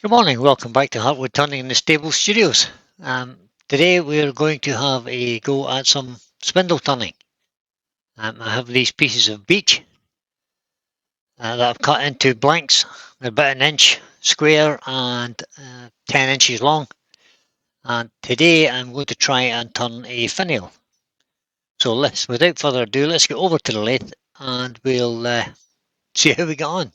Good morning, welcome back to Heartwood Turning in the Stable Studios. Today we're going to have a go at some spindle turning. I have these pieces of beech that I've cut into blanks. They're about an inch square and 10 inches long. And today I'm going to try and turn a finial. So without further ado, let's get over to the lathe and we'll see how we get on.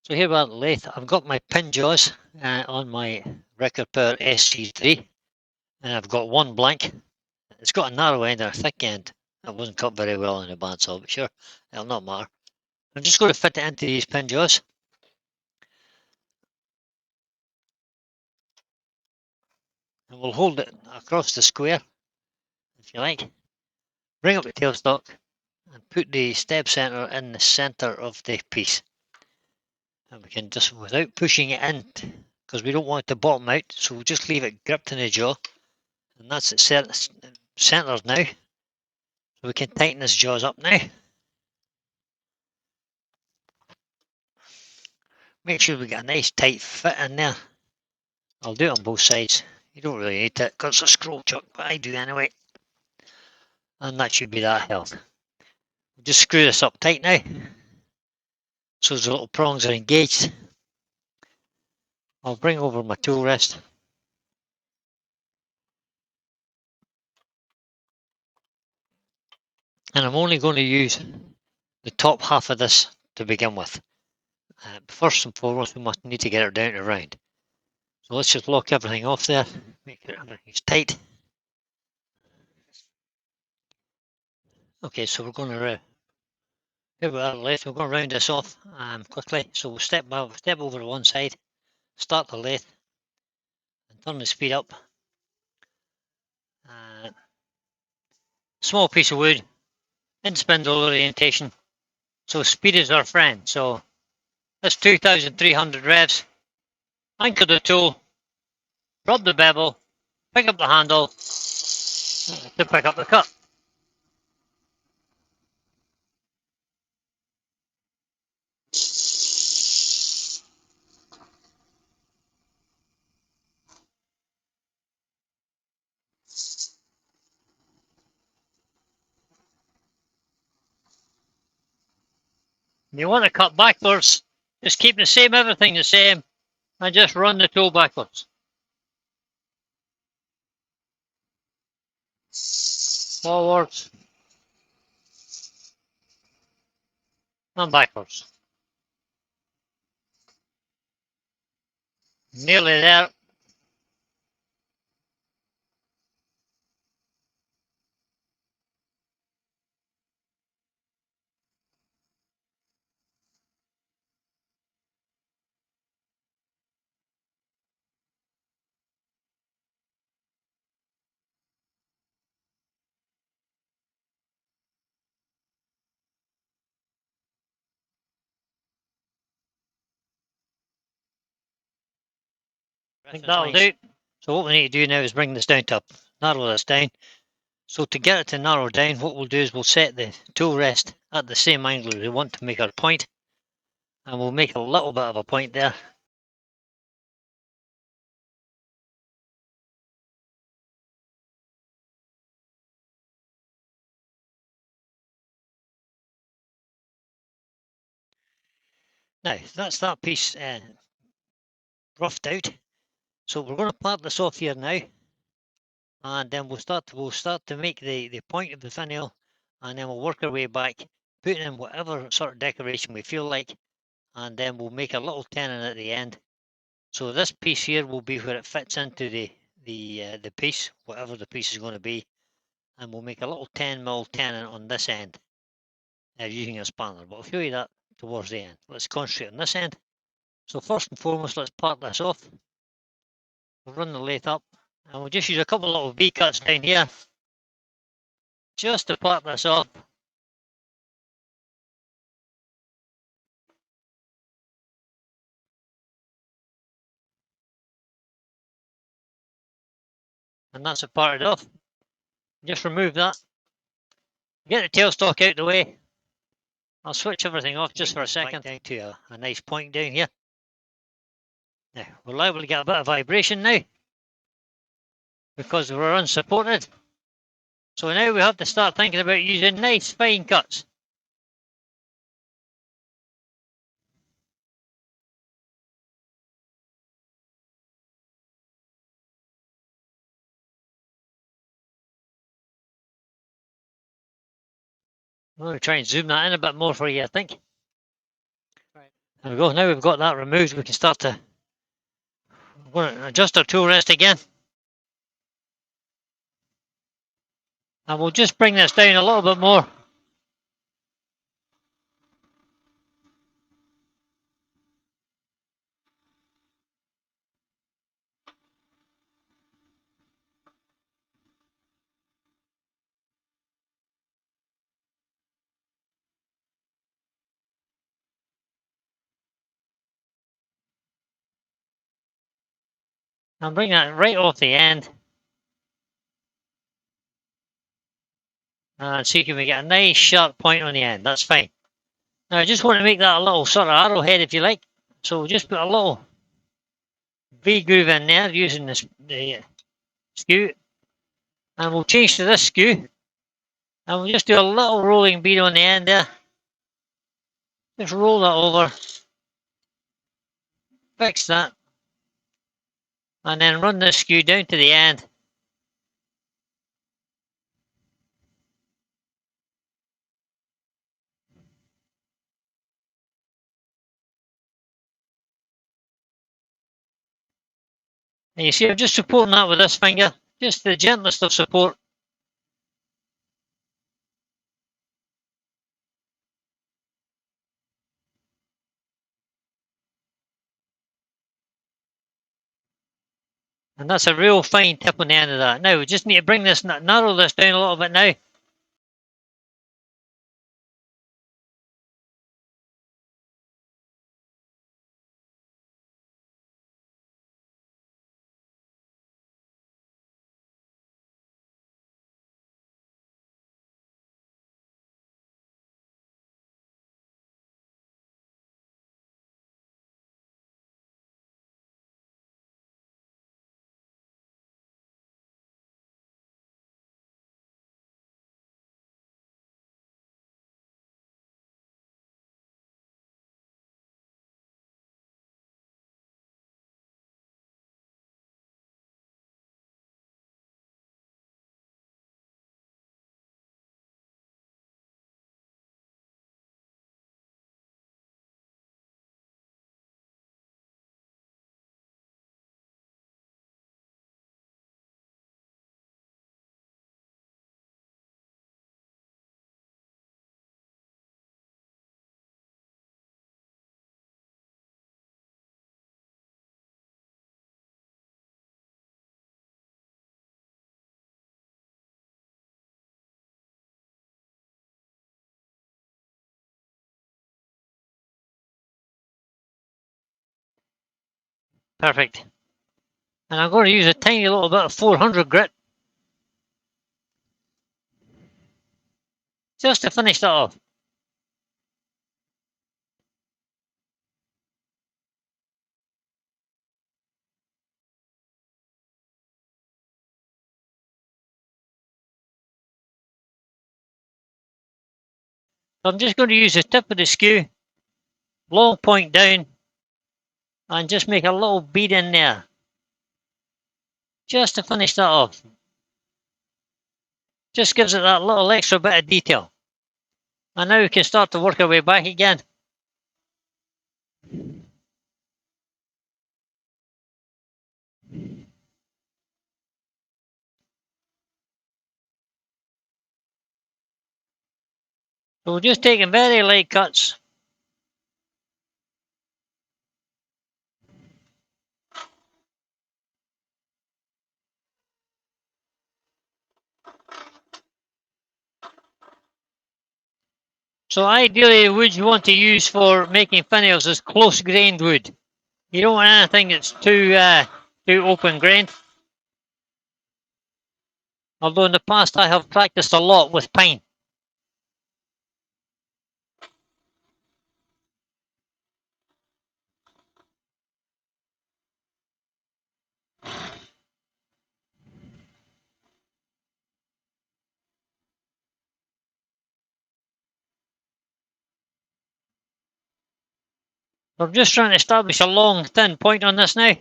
So here we are at the lathe. I've got my pin jaws on my Record Power SC3. And I've got one blank. It's got a narrow end and a thick end. That wasn't cut very well in the bandsaw, but sure, it'll not matter. I'm just going to fit it into these pin jaws. And we'll hold it across the square, if you like. Bring up the tailstock and put the stab center in the center of the piece. And we can just, without pushing it in, because we don't want it to bottom out, so we'll just leave it gripped in the jaw. And that's it centered now. So we can tighten this jaws up now. Make sure we get a nice tight fit in there. I'll do it on both sides. You don't really need it because it's a scroll chuck, but I do anyway. And that should be that held. Just screw this up tight now. So the little prongs are engaged. I'll bring over my tool rest. And I'm only going to use the top half of this to begin with. First and foremost, we must need to get it down to round. So let's just lock everything off there. Make sure everything's tight. Okay, so we're going to here we are left. We're going to round this off quickly. So we'll step over to one side, start the lathe, and turn the speed up. Small piece of wood in spindle orientation. So speed is our friend. So that's 2,300 revs. Anchor the tool, rub the bevel, pick up the handle to pick up the cut. You want to cut backwards, just keep everything the same, and just run the tool backwards. Forwards and backwards. Nearly there. I think that'll do. So what we need to do now is bring this down to narrow this down. So to get it to narrow down, what we'll do is we'll set the tool rest at the same angle as we want to make our point. And we'll make a little bit of a point there. Now, that's that piece roughed out. So we're going to part this off here now. And then we'll start to make the point of the finial. And then we'll work our way back, putting in whatever sort of decoration we feel like. And then we'll make a little tenon at the end. So this piece here will be where it fits into the piece, whatever the piece is going to be. And we'll make a little 10mm tenon on this end using a spanner. But I'll show you that towards the end. Let's concentrate on this end. So first and foremost, let's part this off. We'll run the lathe up and we'll just use a couple of little V-cuts down here just to part this off. And that's it parted off. Just remove that. Get the tailstock out of the way. I'll switch everything off just for a second. Down to a nice point down here. Now, we're liable to get a bit of vibration now because we're unsupported. So now we have to start thinking about using nice fine cuts. I'm going to try and zoom that in a bit more for you, I think. There we go. Now we've got that removed, we can start to adjust our tool rest again. And we'll just bring this down a little bit more. And bring that right off the end. And see if we get a nice sharp point on the end. That's fine. Now I just want to make that a little sort of arrowhead if you like. So we'll just put a little V groove in there using the skew. And we'll change to this skew. And we'll just do a little rolling bead on the end there. Just roll that over. Fix that. And then run this skew down to the end. And you see I'm just supporting that with this finger. Just the gentlest of support. And that's a real fine tip on the end of that. Now we just need to bring this, narrow this down a little bit now. Perfect. And I'm going to use a tiny little bit of 400 grit. Just to finish that off. So I'm just going to use the tip of the skew, long point down, and just make a little bead in there. Just to finish that off. Just gives it that little extra bit of detail. And now we can start to work our way back again. So we're just taking very light cuts. So ideally the wood you want to use for making finials is close grained wood. You don't want anything that's too open grained. Although in the past I have practiced a lot with pine. I'm just trying to establish a long, thin point on this now.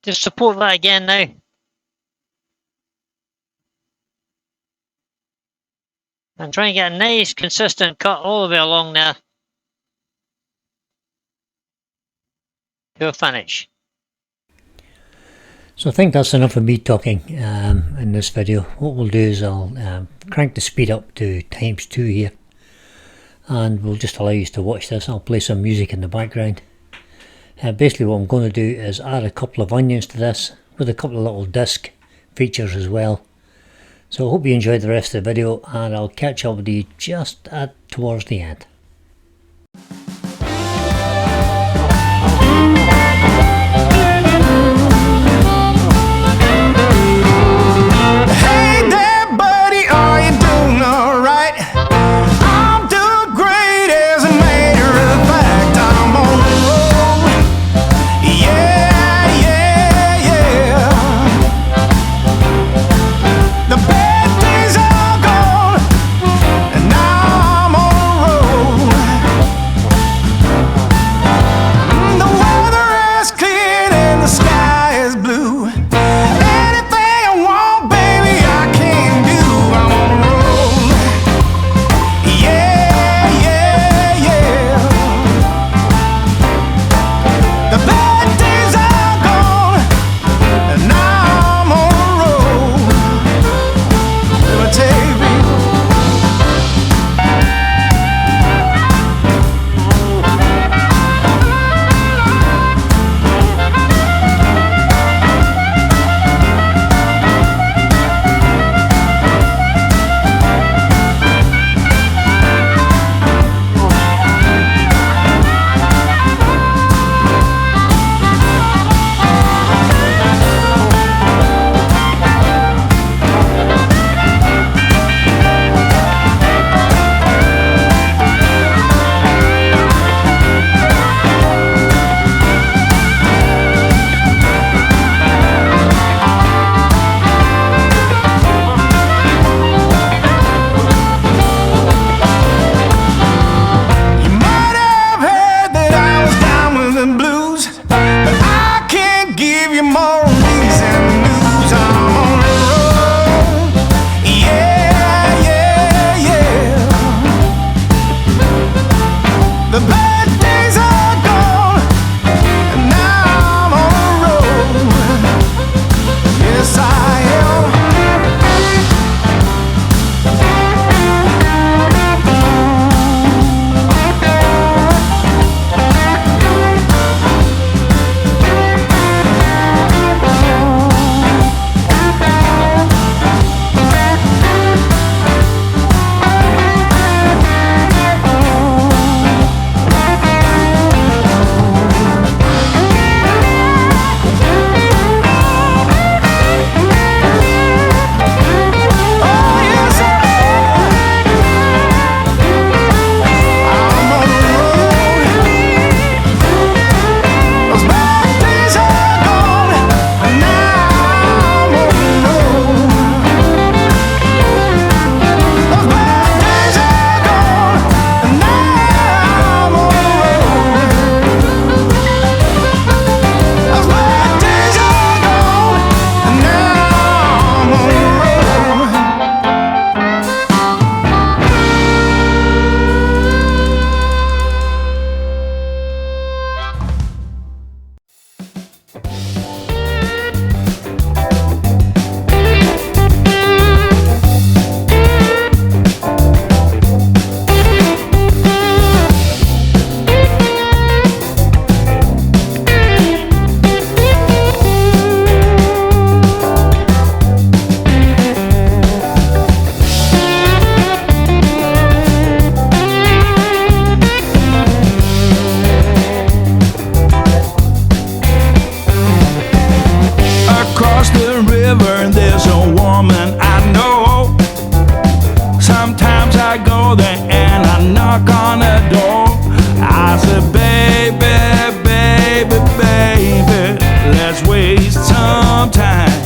Just support that again now. And try and get a nice, consistent cut all the way along there to a finish. So I think that's enough of me talking in this video. What we'll do is I'll crank the speed up to ×2 here, and we'll just allow you to watch this. I'll play some music in the background. Basically what I'm going to do is add a couple of onions to this with a couple of little disc features as well. So I hope you enjoyed the rest of the video, and I'll catch up with you just towards the end. some time.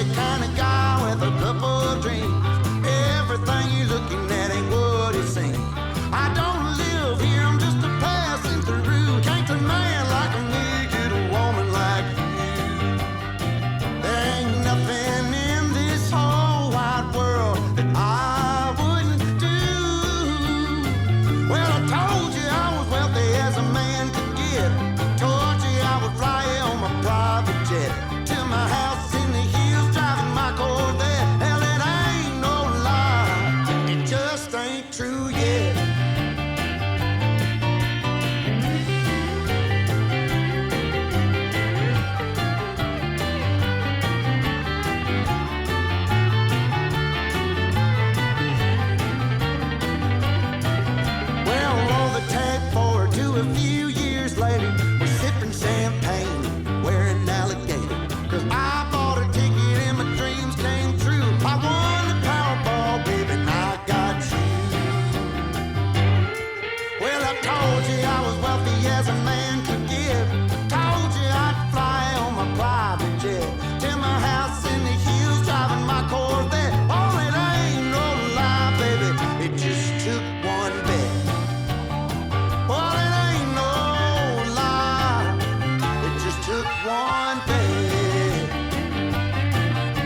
lonely kind of guy with a couple of dreams. Everything you're looking at ain't what it seems. I don't live here, I'm just a passing through. Can't a man like me get a woman like you? There ain't nothing in this whole wide world that I wouldn't do. Well, I told you I was wealthy as a man could get. Told you I would fly on my private jet to my house in the hills, driving my Corvette. Hell, it ain't no lie, it just ain't true yet. Well, roll the tape forward to a few years later. We're sipping champagne, wearing alligator. Cause I bought a ticket and my dreams came true. I won the Powerball, baby, and I got you. Well, I told you I was wealthy as a man could get. Told you I'd fly on my private jet to my house in the hills, driving my Corvette. Oh, it ain't no lie, baby, it just took one bet. Well, it ain't no lie, it just took one bet.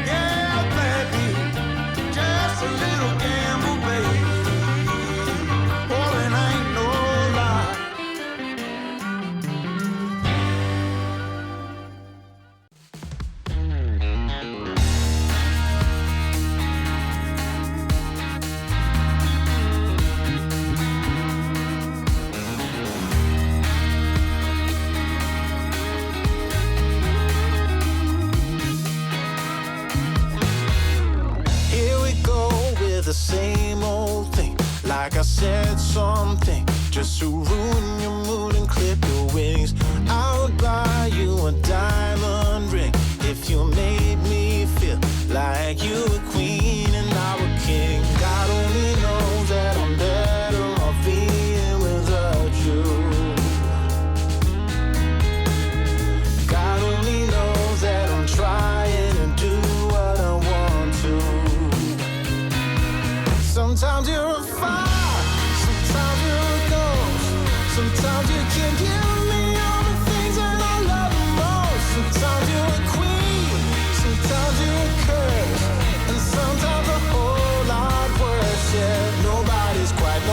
Yeah, baby, just a little gamble, baby. Well, it ain't no lie. Here we go with the same old thing. Like I said something just to ruin your mood and clip your wings. I would buy you a diamond ring if you made me feel like you were queen and I were king. God only knows that I'm better off being without you. God only knows that I'm trying to do what I want to. Sometimes you're a fire, sometimes you're a ghost. Sometimes you can give me all the things that I love the most. Sometimes you're a queen, sometimes you're a curse, and sometimes a whole lot worse. Yeah, nobody's quite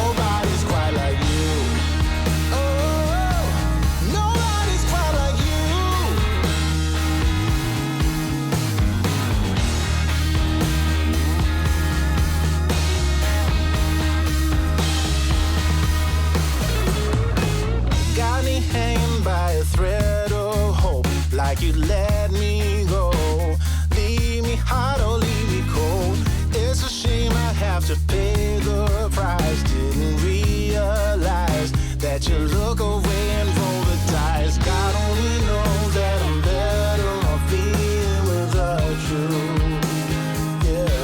like you. Oh, nobody's quite like you. Got me hanging by a thread of hope, like you'd let me go. Leave me hot or leave me cold. It's a shame I have to pay the price. Didn't realize that you look away and roll the dice. God only knows that I'm better off being without you. Yeah.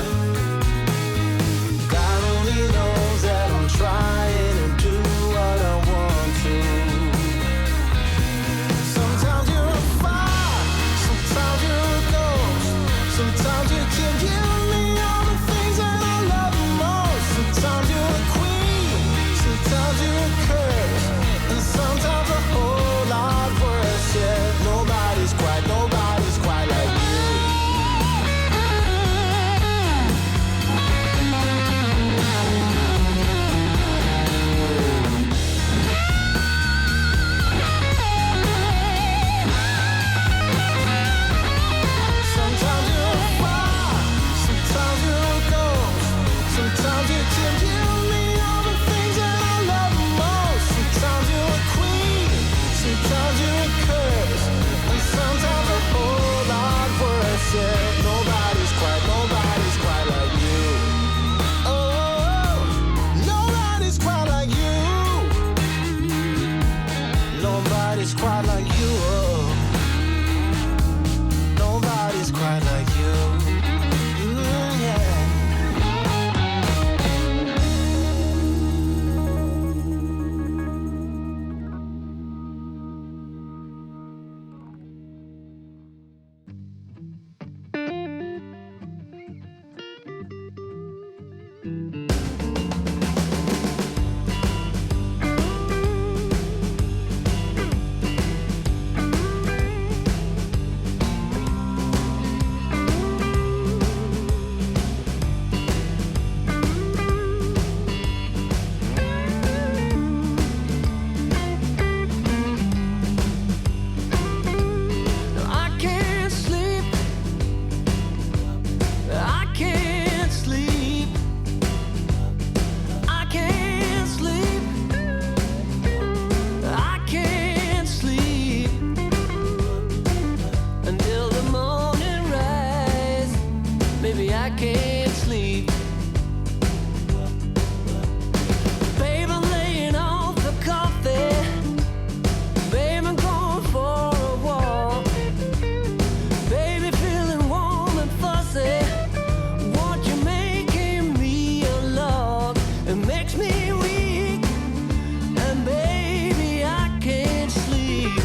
God only knows that I'm trying to do what I want to. Sometimes you're a fire, sometimes you're a ghost. Sometimes you can give me all the things that I love the most. Sometimes you're a queen, sometimes you're a curse, and sometimes a whole lot worse. Yeah, nobody's quite like you. Sometimes you're a can't sleep. Babe, I'm laying off the coffee. Babe, I'm going for a walk. Baby, feeling warm and fuzzy. Won't you making me a log? It makes me weak. And baby, I can't sleep.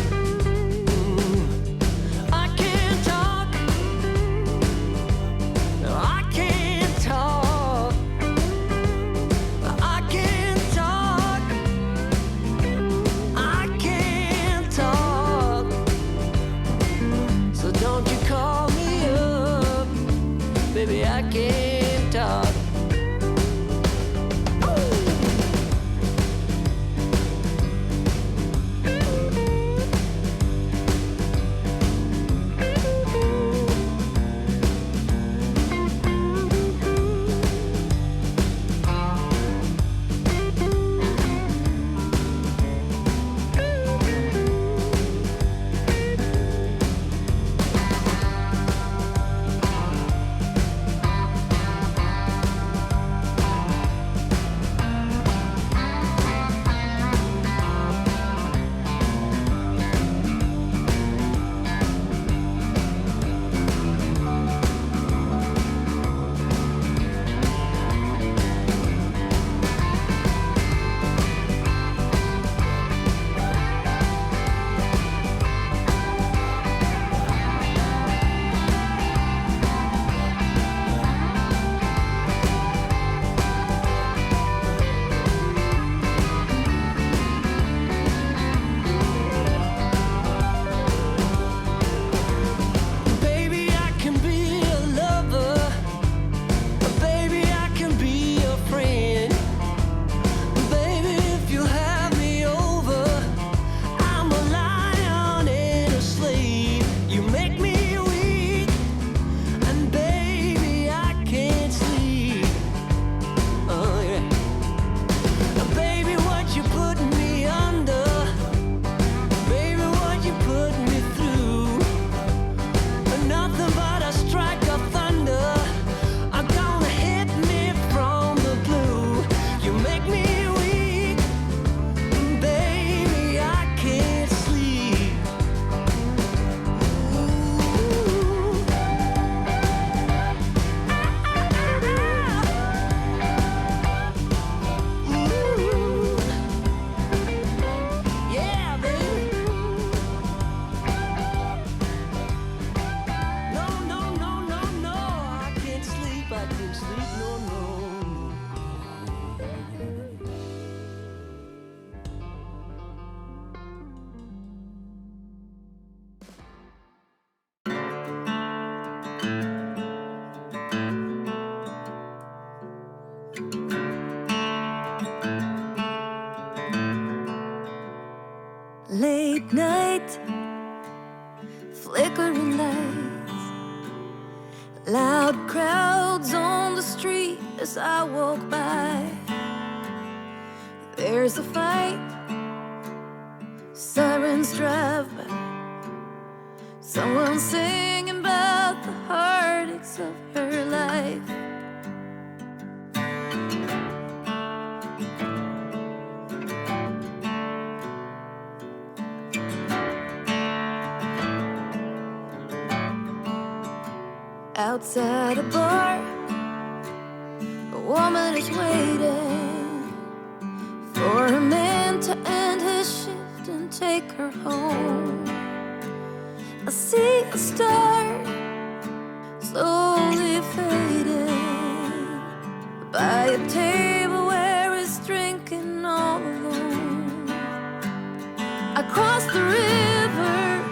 I can't talk. No, I can't talk. I can't talk. I can't talk. So don't you call me up, baby, I can't talk. Baby, I can be a lover. Baby, I can be a friend. Baby, if you have me over, I'm a lion and a slave. You make me weak, and baby, I can't sleep. Oh yeah. Baby, what you putting me under? Baby, what you putting me through? Nothing but a strike of thunder are gonna hit me from the blue. You make me weak, baby, I can't sleep. Yeah, baby. No, no, no, no, no. I can't sleep. I can't sleep. No, no. Late night, flickering lights, loud crowds on the street as I walk by. There's a fight, sirens drive by, someone singing about the heartaches of her life. Outside a bar, a woman is waiting for a man to end his shift and take her home. I see a star slowly fading by a table where he's drinking all alone. I cross the river,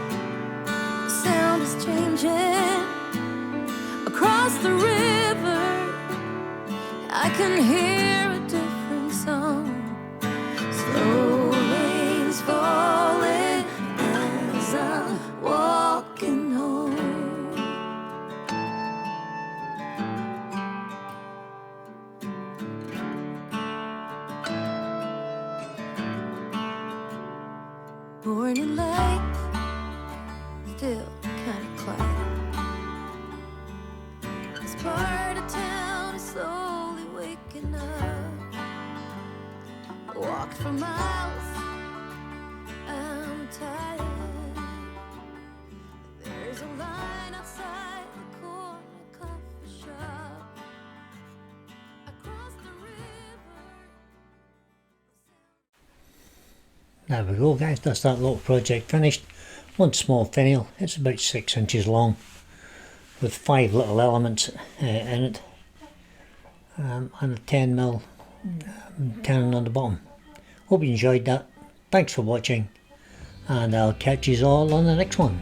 the sound is changing. Across the river, I can hear a different song. Slow rains falling as I'm walking home. Morning light, still kind of quiet. This part of town is slowly waking up. Walked for miles, I'm tired. There's a line outside the corner coffee shop. Across the river. There we go guys, that's that little project finished. One small finial, it's about 6 inches long with 5 little elements in it, and a 10mm cannon on the bottom. Hope you enjoyed that. Thanks for watching, and I'll catch you all on the next one.